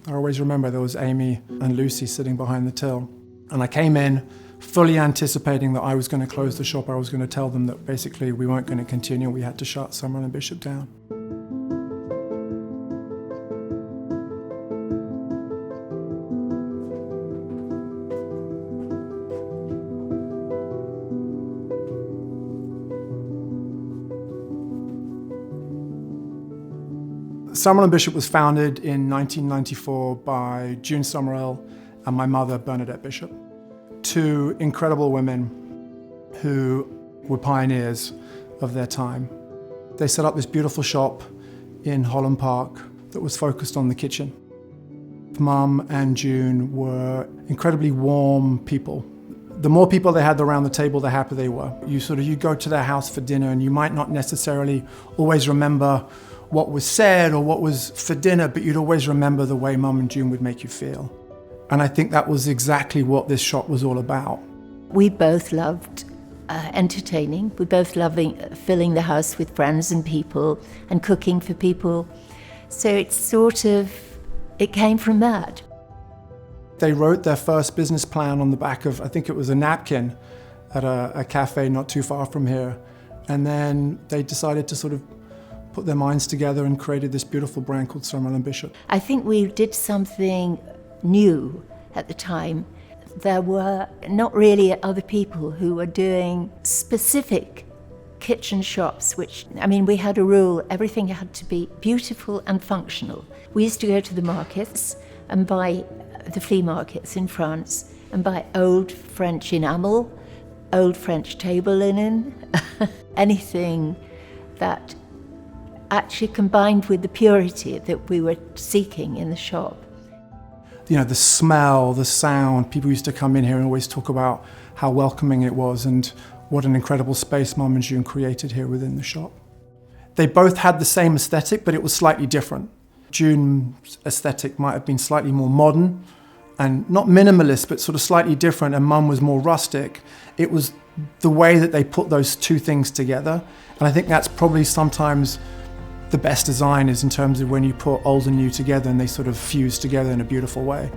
I always remember there was Amy and Lucy sitting behind the till. And I came in fully anticipating that I was going to close the shop. I was going to tell them that basically we weren't going to continue. We had to shut Summerill Bishop down. Summerill Bishop was founded in 1994 by June Summerill and my mother, Bernadette Bishop. Two incredible women who were pioneers of their time. They set up this beautiful shop in Holland Park that was focused on the kitchen. Mum and June were incredibly warm people. The more people they had around the table, the happier they were. You go to their house for dinner and you might not necessarily always remember what was said or what was for dinner, but you'd always remember the way Mum and June would make you feel. And I think that was exactly what this shop was all about. We both loved entertaining. We both loved filling the house with friends and people and cooking for people. So it came from that. They wrote their first business plan on the back of, I think it was a napkin at a cafe not too far from here. And then they decided to sort of put their minds together and created this beautiful brand called Summerill Bishop. I think we did something new at the time. There were not really other people who were doing specific kitchen shops, we had a rule, everything had to be beautiful and functional. We used to go to the markets and buy the flea markets in France and buy old French enamel, old French table linen, anything that actually combined with the purity that we were seeking in the shop. You know, the smell, the sound, people used to come in here and always talk about how welcoming it was and what an incredible space Mum and June created here within the shop. They both had the same aesthetic, but it was slightly different. June's aesthetic might have been slightly more modern and not minimalist, but sort of slightly different, and Mum was more rustic. It was the way that they put those two things together. And I think that's probably sometimes the best design is in terms of when you put old and new together and they sort of fuse together in a beautiful way.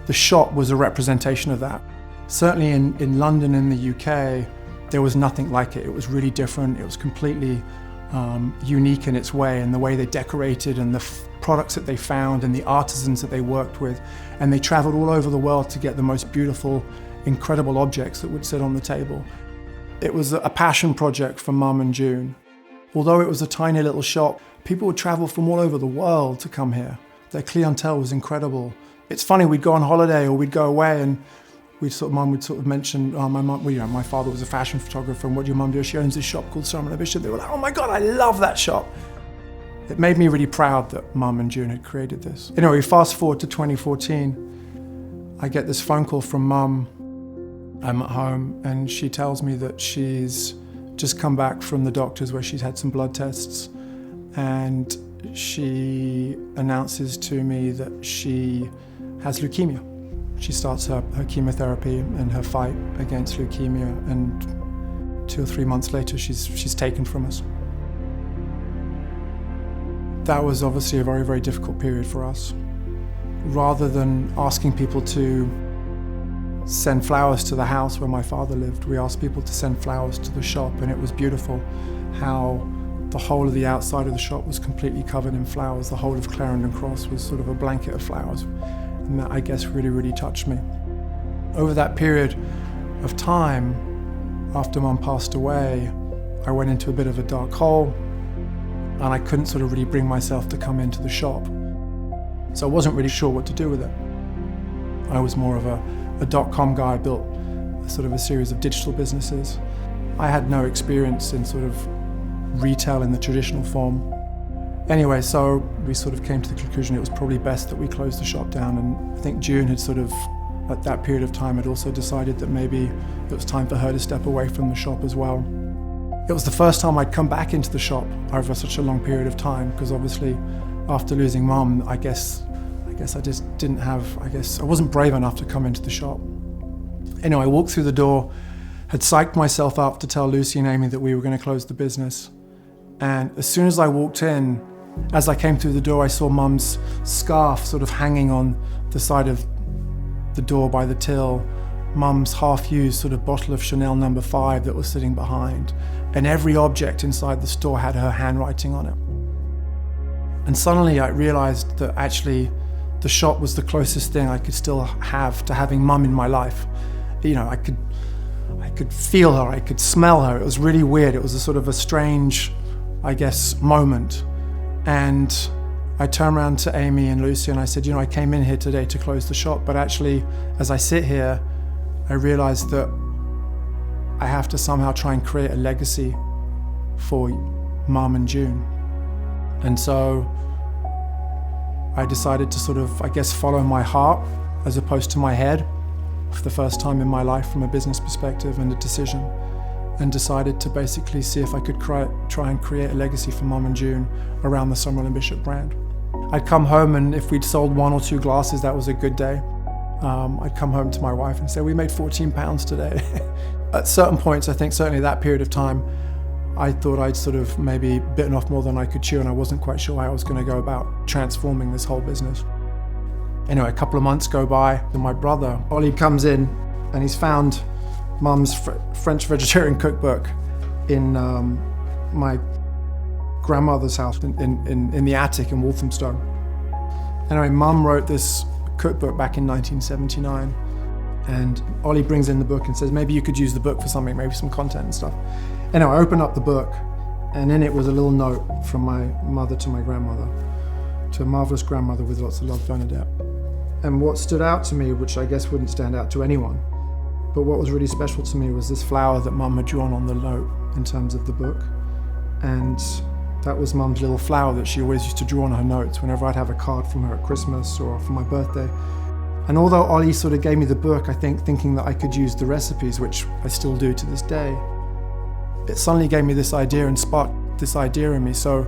The shop was a representation of that. Certainly in London and the UK, there was nothing like it. It was really different. It was completely unique in its way, and the way they decorated and the products that they found and the artisans that they worked with. And they traveled all over the world to get the most beautiful, incredible objects that would sit on the table. It was a passion project for Mum and June. Although it was a tiny little shop, people would travel from all over the world to come here. Their clientele was incredible. It's funny, we'd go on holiday or we'd go away and Mum would sort of mention, my father was a fashion photographer, and what did your mum do? She owns this shop called Summerill Bishop. They were like, oh my God, I love that shop. It made me really proud that Mum and June had created this. Anyway, fast forward to 2014, I get this phone call from Mum. I'm at home and she tells me that she's just come back from the doctors where she's had some blood tests, and she announces to me that she has leukemia. She starts her chemotherapy and her fight against leukemia, and 2 or 3 months later she's taken from us. That was obviously a very, very difficult period for us. Rather than asking people to send flowers to the house where my father lived, we asked people to send flowers to the shop, and it was beautiful how the whole of the outside of the shop was completely covered in flowers. The whole of Clarendon Cross was sort of a blanket of flowers, and that, I guess, really, really touched me. Over that period of time, after Mum passed away, I went into a bit of a dark hole, and I couldn't sort of really bring myself to come into the shop. So I wasn't really sure what to do with it. I was more of a dot-com guy. I built sort of a series of digital businesses. I had no experience in sort of retail in the traditional form. Anyway, so we sort of came to the conclusion it was probably best that we closed the shop down, and I think June had sort of, at that period of time, had also decided that maybe it was time for her to step away from the shop as well. It was the first time I'd come back into the shop over such a long period of time, because obviously after losing Mum, I guess I just didn't have, I wasn't brave enough to come into the shop. Anyway, I walked through the door, had psyched myself up to tell Lucy and Amy that we were going to close the business. And as soon as I walked in, As I came through the door, I saw Mum's scarf sort of hanging on the side of the door by the till, Mum's half-used sort of bottle of Chanel No. 5 that was sitting behind, and every object inside the store had her handwriting on it. And suddenly I realized that actually the shop was the closest thing I could still have to having Mum in my life. You know, I could feel her, I could smell her. It was really weird. It was a sort of a strange, I guess, moment. And I turned around to Amy and Lucy and I said, you know, I came in here today to close the shop, but actually, as I sit here, I realized that I have to somehow try and create a legacy for Mum and June. And so I decided to sort of, I guess, follow my heart as opposed to my head for the first time in my life from a business perspective and a decision, and decided to basically see if I could try and create a legacy for Mum and June around the Summerill Bishop brand. I'd come home, and if we'd sold 1 or 2 glasses, that was a good day. I'd come home to my wife and say, we made £14 today. At certain points, I think certainly that period of time, I thought I'd sort of maybe bitten off more than I could chew, and I wasn't quite sure how I was going to go about transforming this whole business. Anyway, a couple of months go by, and my brother, Ollie, comes in, and he's found Mum's French vegetarian cookbook in my grandmother's house in the attic in Walthamstow. Anyway, Mum wrote this cookbook back in 1979, and Ollie brings in the book and says, maybe you could use the book for something, maybe some content and stuff. Anyway, I opened up the book, and in it was a little note from my mother to my grandmother, to a marvellous grandmother with lots of love, Bernadette. And what stood out to me, which I guess wouldn't stand out to anyone, but what was really special to me was this flower that Mum had drawn on the note in terms of the book. And that was Mum's little flower that she always used to draw on her notes whenever I'd have a card from her at Christmas or for my birthday. And although Ollie sort of gave me the book, I think thinking that I could use the recipes, which I still do to this day, it suddenly gave me this idea and sparked this idea in me. So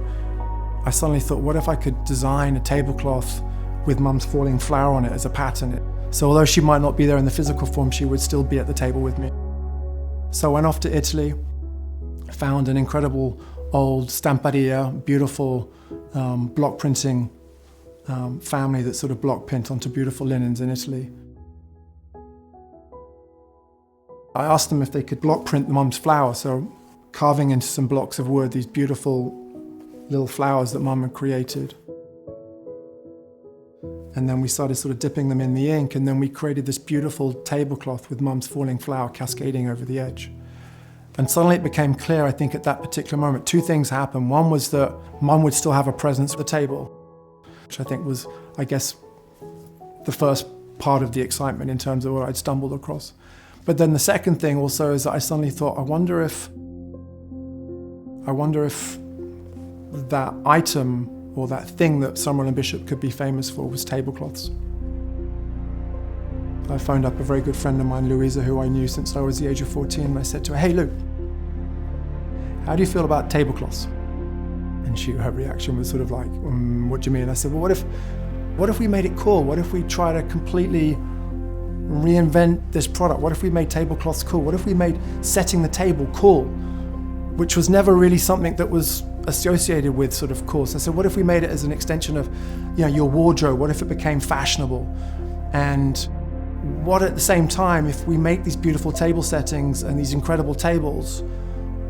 I suddenly thought, what if I could design a tablecloth with Mum's falling flower on it as a pattern? So although she might not be there in the physical form, she would still be at the table with me. So I went off to Italy, found an incredible old stamparia, beautiful block printing family that sort of block print onto beautiful linens in Italy. I asked them if they could block print Mum's flower, so carving into some blocks of wood these beautiful little flowers that Mum had created. And then we started sort of dipping them in the ink, and then we created this beautiful tablecloth with Mum's falling flower cascading over the edge. And suddenly it became clear, I think at that particular moment, 2 things happened. One was that Mum would still have a presence at the table, which I think was, I guess, the first part of the excitement in terms of what I'd stumbled across. But then the second thing also is that I suddenly thought, I wonder if that item or that thing that Summerill Bishop could be famous for was tablecloths. I phoned up a very good friend of mine, Louisa, who I knew since I was the age of 14, and I said to her, hey Lou, how do you feel about tablecloths? And her reaction was sort of like, what do you mean? I said, well, what if we made it cool? What if we try to completely reinvent this product? What if we made tablecloths cool? What if we made setting the table cool, which was never really something that was associated with sort of cool? So I said, what if we made it as an extension of, your wardrobe? What if it became fashionable? And what at the same time, if we make these beautiful table settings and these incredible tables,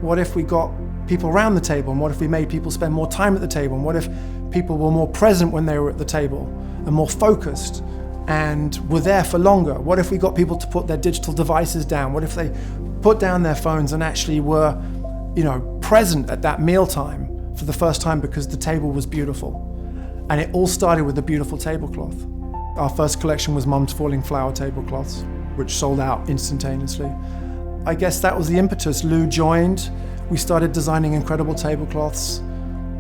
what if we got people around the table? And what if we made people spend more time at the table? And what if people were more present when they were at the table and more focused and were there for longer? What if we got people to put their digital devices down? What if they put down their phones and actually were, present at that mealtime for the first time because the table was beautiful? And it all started with a beautiful tablecloth. Our first collection was Mum's falling flower tablecloths, which sold out instantaneously. I guess that was the impetus. Lou joined, we started designing incredible tablecloths,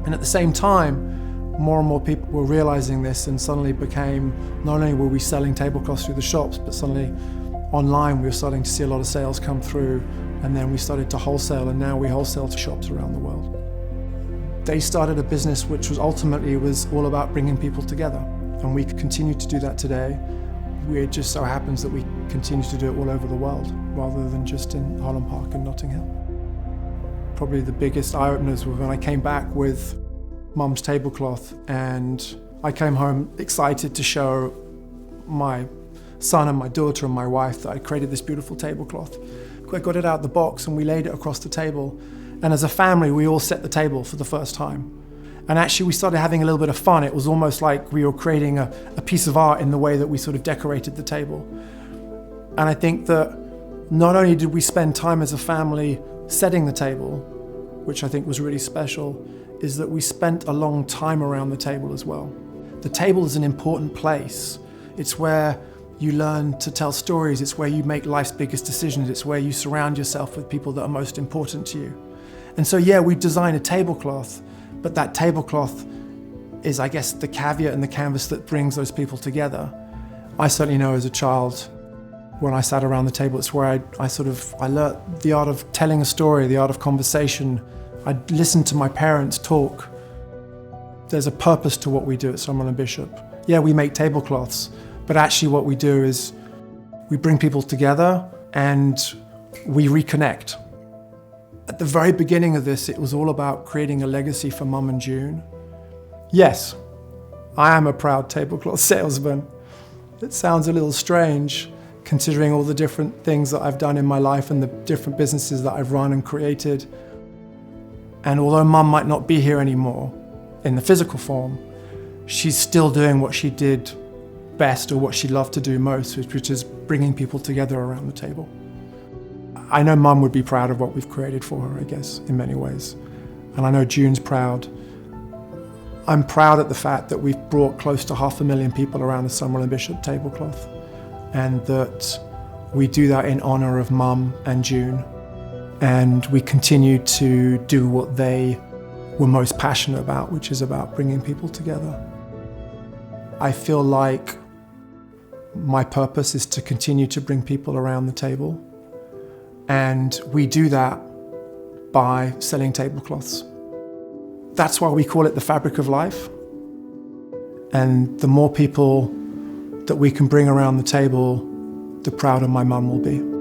and at the same time, more and more people were realizing this, and suddenly became, not only were we selling tablecloths through the shops, but suddenly online we were starting to see a lot of sales come through, and then we started to wholesale, and now we wholesale to shops around the world. They started a business which was ultimately all about bringing people together, and we continue to do that today. It just so happens that we continue to do it all over the world, rather than just in Holland Park and Notting Hill. Probably the biggest eye-openers were when I came back with Mum's tablecloth, and I came home excited to show my son and my daughter and my wife that I created this beautiful tablecloth. I got it out of the box and we laid it across the table, and as a family we all set the table for the first time. And actually we started having a little bit of fun. It was almost like we were creating a piece of art in the way that we sort of decorated the table. And I think that not only did we spend time as a family setting the table, which I think was really special, is that we spent a long time around the table as well. The table is an important place. It's where you learn to tell stories. It's where you make life's biggest decisions. It's where you surround yourself with people that are most important to you. And so yeah, we designed a tablecloth, but that tablecloth is, I guess, the caveat and the canvas that brings those people together. I certainly know as a child, when I sat around the table, it's where I learnt the art of telling a story, the art of conversation. I listened to my parents talk. There's a purpose to what we do at Summerill Bishop. Yeah, we make tablecloths, but actually what we do is we bring people together and we reconnect. At the very beginning of this, it was all about creating a legacy for Mum and June. Yes, I am a proud tablecloth salesman. It sounds a little strange, considering all the different things that I've done in my life and the different businesses that I've run and created. And although Mum might not be here anymore in the physical form, she's still doing what she did best, or what she loved to do most, which is bringing people together around the table. I know Mum would be proud of what we've created for her, I guess, in many ways. And I know June's proud. I'm proud at the fact that we've brought close to 500,000 people around the Summerill Bishop tablecloth, and that we do that in honor of Mum and June. And we continue to do what they were most passionate about, which is about bringing people together. I feel like my purpose is to continue to bring people around the table. And we do that by selling tablecloths. That's why we call it the fabric of life. And the more people that we can bring around the table, the prouder my mum will be.